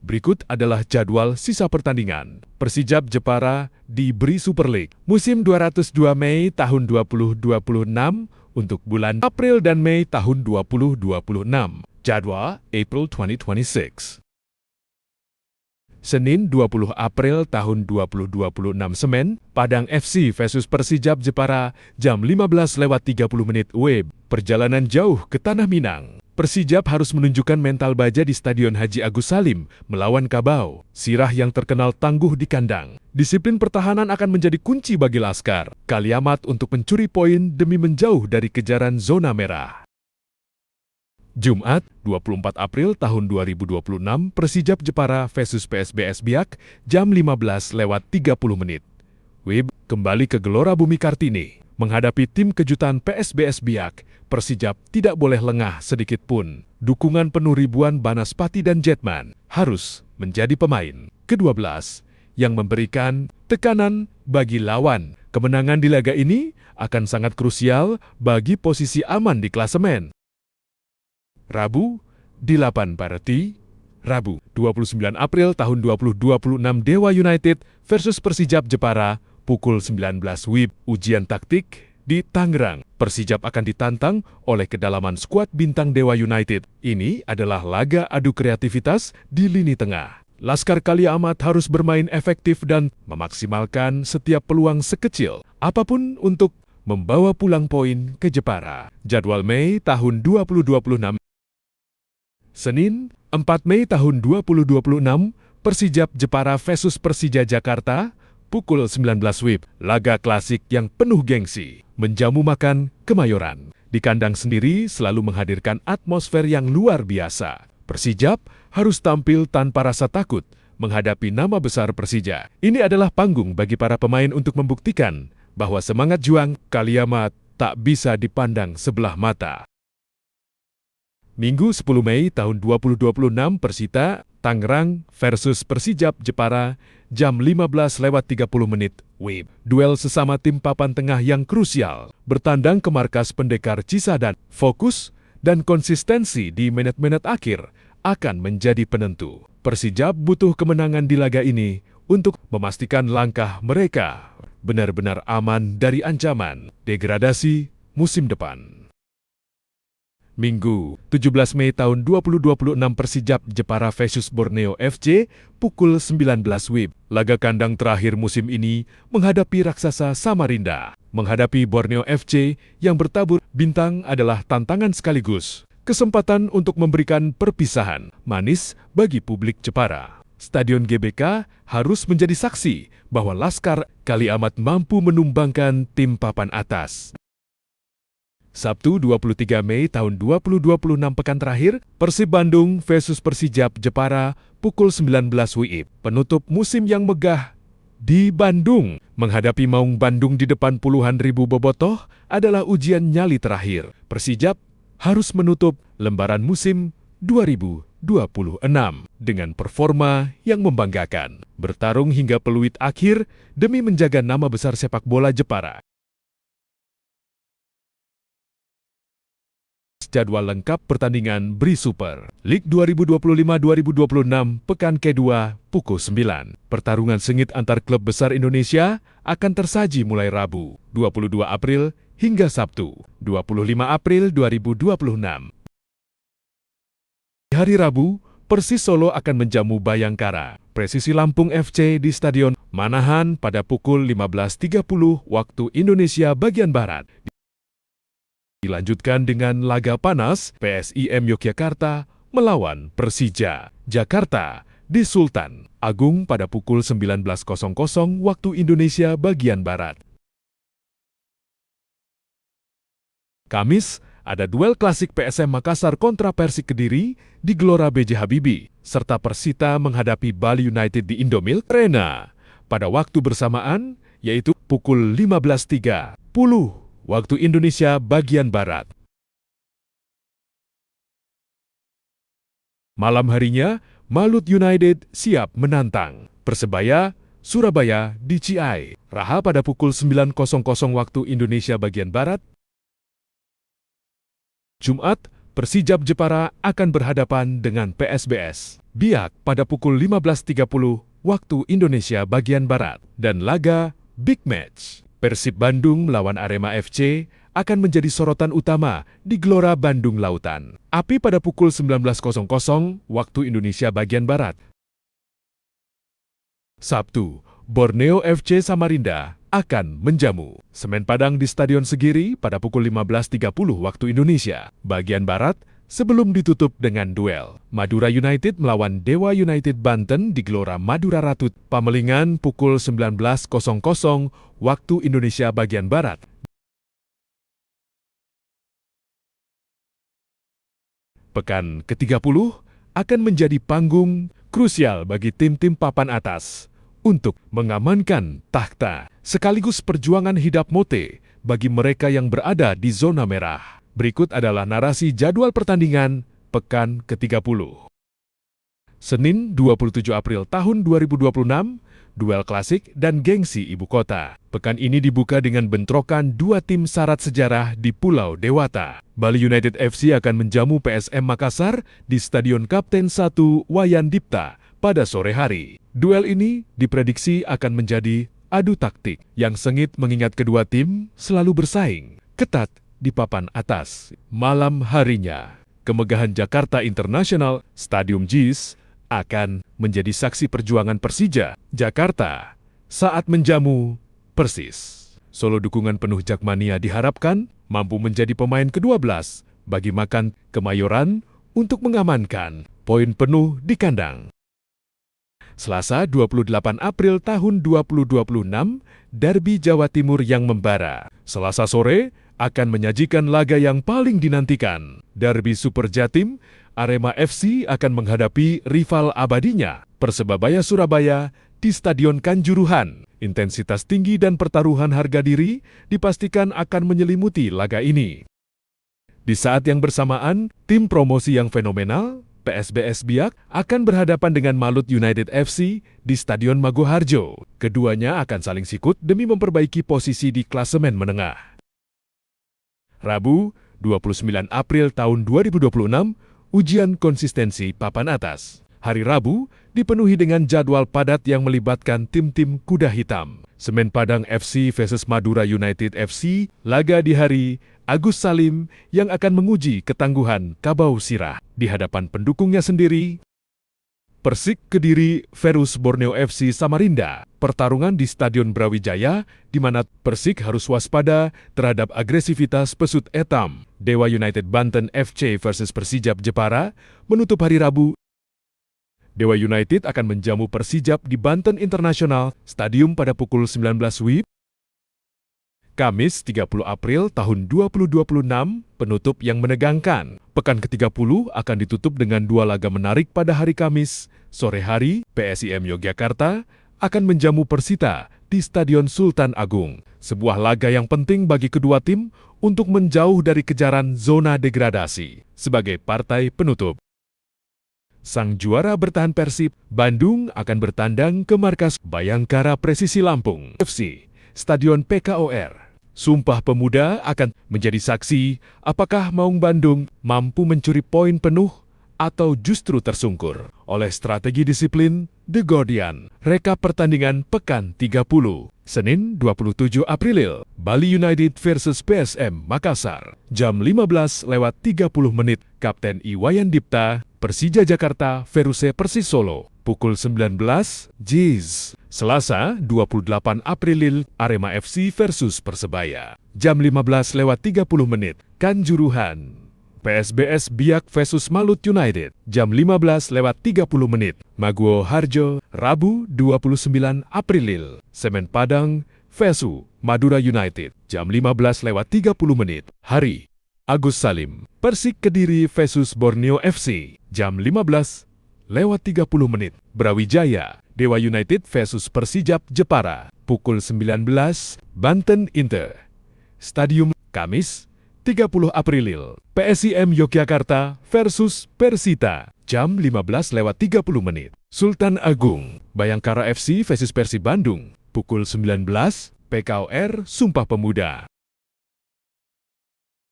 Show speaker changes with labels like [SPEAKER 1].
[SPEAKER 1] Berikut adalah jadwal sisa pertandingan Persijap Jepara di BRI Super League musim 202 Mei tahun 2026 untuk bulan April dan Mei tahun 2026. Jadwal April 2026. Senin 20 April tahun 2026 Semen, Padang FC versus Persijap Jepara jam 15.30 WIB. Perjalanan jauh ke Tanah Minang. Persijap harus menunjukkan mental baja di Stadion Haji Agus Salim melawan Kabau, Sirah yang terkenal tangguh di kandang. Disiplin pertahanan akan menjadi kunci bagi Laskar Kaliamat untuk mencuri poin demi menjauh dari kejaran zona merah. Jumat, 24 April tahun 2026, Persijap Jepara versus PSBS Biak, jam 15.30 WIB, kembali ke Gelora Bumi Kartini. Menghadapi tim kejutan PSBS Biak, Persijap tidak boleh lengah sedikit pun. Dukungan penuh ribuan Banaspati dan Jetman harus menjadi pemain ke-12 yang memberikan tekanan bagi lawan. Kemenangan di laga ini akan sangat krusial bagi posisi aman di klasemen. Rabu, di Lapan Pareti, Rabu, 29 April tahun 2026 Dewa United versus Persijap Jepara, pukul 19 WIB, ujian taktik di Tangerang. Persijap akan ditantang oleh kedalaman skuad bintang Dewa United. Ini adalah laga adu kreativitas di lini tengah. Laskar Kaliamat harus bermain efektif dan memaksimalkan setiap peluang sekecil apapun untuk membawa pulang poin ke Jepara. Jadwal Mei tahun 2026. Senin, 4 Mei tahun 2026, Persijap Jepara versus Persija Jakarta, pukul 19 WIB. Laga klasik yang penuh gengsi, menjamu makan Kemayoran. Di kandang sendiri selalu menghadirkan atmosfer yang luar biasa. Persijap harus tampil tanpa rasa takut menghadapi nama besar Persija. Ini adalah panggung bagi para pemain untuk membuktikan bahwa semangat juang Kaliamat tak bisa dipandang sebelah mata. Minggu 10 Mei tahun 2026 Persita, Tangerang versus Persijap Jepara, jam 15.30 WIB. Duel sesama tim papan tengah yang krusial, bertandang ke markas Pendekar Cisadan. Fokus dan konsistensi di menit-menit akhir akan menjadi penentu. Persijap butuh kemenangan di laga ini untuk memastikan langkah mereka benar-benar aman dari ancaman degradasi musim depan. Minggu, 17 Mei tahun 2026 Persijap Jepara versus Borneo FC, pukul 19 WIB. Laga kandang terakhir musim ini menghadapi raksasa Samarinda. Menghadapi Borneo FC yang bertabur bintang adalah tantangan sekaligus kesempatan untuk memberikan perpisahan manis bagi publik Jepara. Stadion GBK harus menjadi saksi bahwa Laskar Kaliamat mampu menumbangkan tim papan atas. Sabtu 23 Mei tahun 2026 pekan terakhir, Persib Bandung versus Persijap Jepara, pukul 19 WIB. Penutup musim yang megah di Bandung. Menghadapi Maung Bandung di depan puluhan ribu bobotoh adalah ujian nyali terakhir. Persijap harus menutup lembaran musim 2026 dengan performa yang membanggakan. Bertarung hingga peluit akhir demi menjaga nama besar sepak bola Jepara. Jadwal lengkap pertandingan BRI Super League 2025-2026 pekan kedua pukul 9. Pertarungan sengit antar klub besar Indonesia akan tersaji mulai Rabu 22 April hingga Sabtu 25 April 2026. Di hari Rabu, Persis Solo akan menjamu Bayangkara Presisi Lampung FC di Stadion Manahan pada pukul 15.30 waktu Indonesia bagian Barat. Dilanjutkan dengan laga panas PSIM Yogyakarta melawan Persija Jakarta di Sultan Agung pada pukul 19.00 waktu Indonesia bagian Barat. Kamis, ada duel klasik PSM Makassar kontra Persik Kediri di Gelora B.J. Habibie, serta Persita menghadapi Bali United di Indomilk Arena pada waktu bersamaan, yaitu pukul 15.30 waktu Indonesia bagian Barat. Malam harinya, Malut United siap menantang Persebaya Surabaya di Ciai Raha pada pukul 9.00 waktu Indonesia bagian Barat. Jumat, Persijap Jepara akan berhadapan dengan PSBS Biak pada pukul 15.30 waktu Indonesia bagian Barat. Dan laga Big Match Persib Bandung melawan Arema FC akan menjadi sorotan utama di Gelora Bandung Lautan. Api pada pukul 19.00 waktu Indonesia bagian Barat. Sabtu, Borneo FC Samarinda akan menjamu Semen Padang di Stadion Segiri pada pukul 15.30 waktu Indonesia bagian Barat sebelum ditutup dengan duel Madura United melawan Dewa United Banten di Gelora Madura Ratut, Pamelingan pukul 19.00 waktu Indonesia bagian Barat. Pekan ke-30 akan menjadi panggung krusial bagi tim-tim papan atas untuk mengamankan takhta, sekaligus perjuangan hidup mote bagi mereka yang berada di zona merah. Berikut adalah narasi jadwal pertandingan pekan ke-30. Senin 27 April tahun 2026, duel klasik dan gengsi ibu kota. Pekan ini dibuka dengan bentrokan dua tim syarat sejarah di Pulau Dewata. Bali United FC akan menjamu PSM Makassar di Stadion Kapten 1 Wayan Dipta pada sore hari. Duel ini diprediksi akan menjadi adu taktik yang sengit mengingat kedua tim selalu bersaing ketat di papan atas. Malam harinya, kemegahan Jakarta International Stadium JIS akan menjadi saksi perjuangan Persija Jakarta saat menjamu Persis. Solo dukungan penuh Jakmania diharapkan mampu menjadi pemain ke-12 bagi Macan Kemayoran untuk mengamankan poin penuh di kandang. Selasa 28 April tahun 2026, Derby Jawa Timur yang membara. Selasa sore akan menyajikan laga yang paling dinantikan. Derby Super Jatim, Arema FC akan menghadapi rival abadinya, Persebaya Surabaya di Stadion Kanjuruhan. Intensitas tinggi dan pertaruhan harga diri dipastikan akan menyelimuti laga ini. Di saat yang bersamaan, tim promosi yang fenomenal, PSBS Biak, akan berhadapan dengan Malut United FC di Stadion Maguwoharjo. Keduanya akan saling sikut demi memperbaiki posisi di klasemen menengah. Rabu, 29 April tahun 2026, ujian konsistensi papan atas. Hari Rabu dipenuhi dengan jadwal padat yang melibatkan tim-tim kuda hitam. Semen Padang FC versus Madura United FC, laga di hari Agus Salim yang akan menguji ketangguhan Kabau Sirah di hadapan pendukungnya sendiri. Persik Kediri versus Borneo FC Samarinda, pertarungan di Stadion Brawijaya, di mana Persik harus waspada terhadap agresivitas pesut etam. Dewa United Banten FC versus Persijap Jepara, menutup hari Rabu. Dewa United akan menjamu Persijap di Banten International Stadium pada pukul 19 WIB. Kamis 30 April tahun 2026, penutup yang menegangkan. Pekan ke-30 akan ditutup dengan dua laga menarik pada hari Kamis. Sore hari, PSIM Yogyakarta akan menjamu Persita di Stadion Sultan Agung. Sebuah laga yang penting bagi kedua tim untuk menjauh dari kejaran zona degradasi sebagai partai penutup. Sang juara bertahan Persib Bandung akan bertandang ke markas Bayangkara Presisi Lampung FC, Stadion PKOR. Sumpah Pemuda akan menjadi saksi apakah Maung Bandung mampu mencuri poin penuh atau justru tersungkur oleh strategi disiplin The Guardian. Rekap pertandingan pekan 30. Senin 27 April, Bali United versus PSM Makassar. Jam 15.30 Kapten Iwayan Dipta, Persija Jakarta versus Persis Solo. Pukul 19, JIS. Selasa 28 April, Arema FC versus Persebaya. Jam 15.30 Kanjuruhan. PSBS Biak versus Malut United. Jam 15.30 Maguwoharjo, Rabu 29 April. Semen Padang versus Madura United. Jam 15.30 Hari Agus Salim. Persik Kediri versus Borneo FC. Jam 15.30 Brawijaya, Dewa United versus Persijap Jepara. Pukul 19, Banten Inter Stadium. Kamis 30 April, PSIM Yogyakarta versus Persita. Jam 15.30 Sultan Agung, Bayangkara FC versus Persib Bandung. Pukul 19, PKOR Sumpah Pemuda.